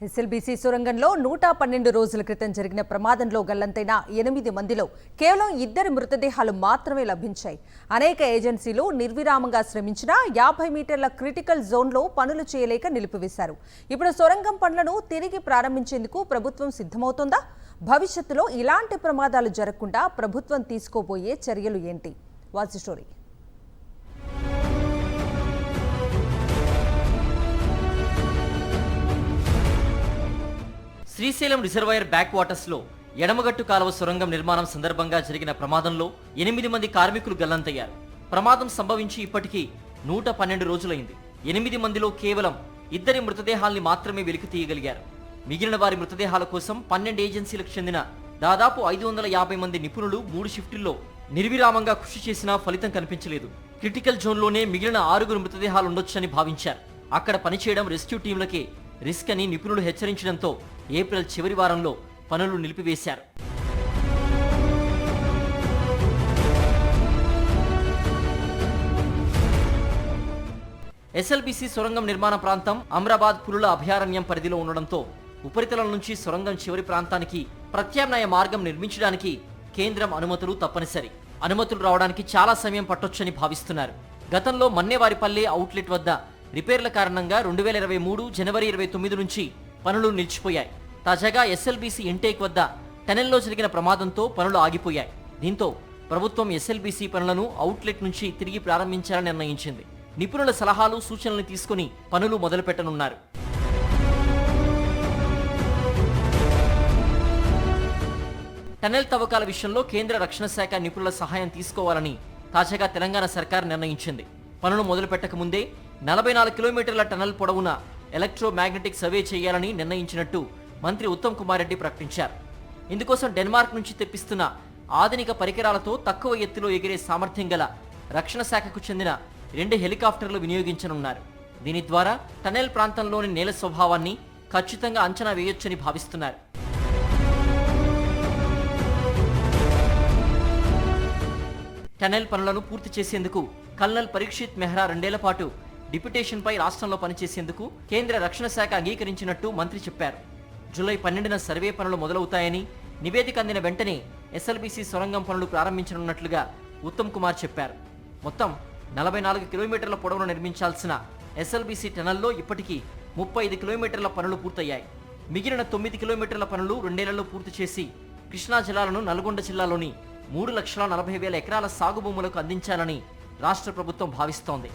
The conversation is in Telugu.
ఎస్ఎల్బీసీ సొరంగంలో 112 రోజుల క్రితం జరిగిన ప్రమాదంలో గల్లంతైన 8 మందిలో కేవలం 2 మృతదేహాలు మాత్రమే లభించాయి. అనేక ఏజెన్సీలు నిర్విరామంగా శ్రమించినా 50 మీటర్ల క్రిటికల్ జోన్లో పనులు చేయలేక నిలిపివేశారు. ఇప్పుడు సొరంగం పనులను తిరిగి ప్రారంభించేందుకు ప్రభుత్వం సిద్ధమవుతోందా? భవిష్యత్తులో ఇలాంటి ప్రమాదాలు జరగకుండా ప్రభుత్వం తీసుకోబోయే చర్యలు ఏంటి? Watch story. Srisailam reservoir back waters లో ఎడమగట్టు కాలువ సొరంగం నిర్మాణం సందర్భంగా జరిగిన ప్రమాదంలో 8 మంది కార్మికులు గల్లంతయ్యారు. ప్రమాదం సంభవించి ఇప్పటికీ 112 రోజులైంది. 8 మందిలో కేవలం 2 మృతదేహాల్ని మాత్రమే వెలికి తీయగలిగారు. మిగిలిన వారి మృతదేహాల కోసం 12 ఏజెన్సీలకు చెందిన దాదాపు 550 మంది నిపుణులు 3 షిఫ్టుల్లో నిర్విరామంగా కృషి చేసినా ఫలితం కనిపించలేదు. క్రిటికల్ జోన్లోనే మిగిలిన 6 మృతదేహాలు ఉండొచ్చని భావించారు. అక్కడ పనిచేయడం రెస్క్యూ టీంలకే రిస్క్ అని నిపుణులు హెచ్చరించడంతో ఏప్రిల్ చివరి వారంలో పనులు నిలిపివేశారు. ఎస్ఎల్బీసీ సొరంగం నిర్మాణ ప్రాంతం అమ్రాబాద్ పులుల అభయారణ్యం పరిధిలో ఉండడంతో ఉపరితలం నుంచి సొరంగం చివరి ప్రాంతానికి ప్రత్యామ్నాయ మార్గం నిర్మించడానికి కేంద్రం అనుమతులు తప్పనిసరి. అనుమతులు రావడానికి చాలా సమయం పట్టొచ్చని భావిస్తున్నారు. గతంలో మన్నేవారిపల్లె అవుట్లెట్ వద్ద రిపేర్ల కారణంగా 2023 జనవరి 29 నుంచి పనులు నిలిచిపోయాయి. తాజాగా ఎస్ఎల్బీసీ ఇంటేక్ వద్ద టనెల్లో జరిగిన ప్రమాదంతో పనులు ఆగిపోయాయి. దీంతో ప్రభుత్వం ఎస్ఎల్బీసీ పనులను అవుట్లెట్ నుంచి తిరిగి ప్రారంభించాలని నిర్ణయించింది. నిపుణుల సలహాలు సూచనలు తీసుకుని పనులు మొదలుపెట్టనున్నారు. టనెల్ తవ్వకాల విషయంలో కేంద్ర రక్షణ శాఖ నిపుణుల సహాయం తీసుకోవాలని తాజాగా తెలంగాణ సర్కార్ నిర్ణయించింది. పనులు మొదలుపెట్టక ముందే 44 కిలోమీటర్ల టనెల్ పొడవున ఎలక్ట్రోమాగ్నెటిక్ సర్వే చేయాలని నిర్ణయించినట్టు మంత్రి ఉత్తమ్ కుమార్ రెడ్డి ప్రకటించారు. ఇందుకోసం డెన్మార్క్ నుంచి తెప్పిస్తున్న ఆధునిక పరికరాలతో తక్కువ ఎత్తులో ఎగిరే సామర్థ్యం గల రక్షణ శాఖకు చెందిన 2 హెలికాప్టర్లు వినియోగించనున్నారు. దీని ద్వారా టనెల్ ప్రాంతంలోని నేల స్వభావాన్ని ఖచ్చితంగా అంచనా వేయొచ్చని భావిస్తున్నారు. టనెల్ పనులను పూర్తి చేసేందుకు కల్నల్ పరీక్షిత్ మెహ్రా 2 ఏళ్ల పాటు డిప్యుటేషన్పై రాష్ట్రంలో పనిచేసేందుకు కేంద్ర రక్షణ శాఖ అంగీకరించినట్టు మంత్రి చెప్పారు. జూలై 12న సర్వే పనులు మొదలవుతాయని, నివేదిక అందిన వెంటనే ఎస్ఎల్బీసీ సొరంగం పనులు ప్రారంభించనున్నట్లుగా ఉత్తమ్ కుమార్ చెప్పారు. మొత్తం 44 కిలోమీటర్ల పొడవును నిర్మించాల్సిన ఎస్ఎల్బీసీ టనెల్లో ఇప్పటికీ 35 కిలోమీటర్ల పనులు పూర్తయ్యాయి. మిగిలిన 9 కిలోమీటర్ల పనులు 2 ఏళ్లలో పూర్తి చేసి కృష్ణా జలాలను నల్గొండ జిల్లాలోని 3,40,000 ఎకరాల సాగు భూములకు అందించాలని రాష్ట్ర ప్రభుత్వం భావిస్తోంది.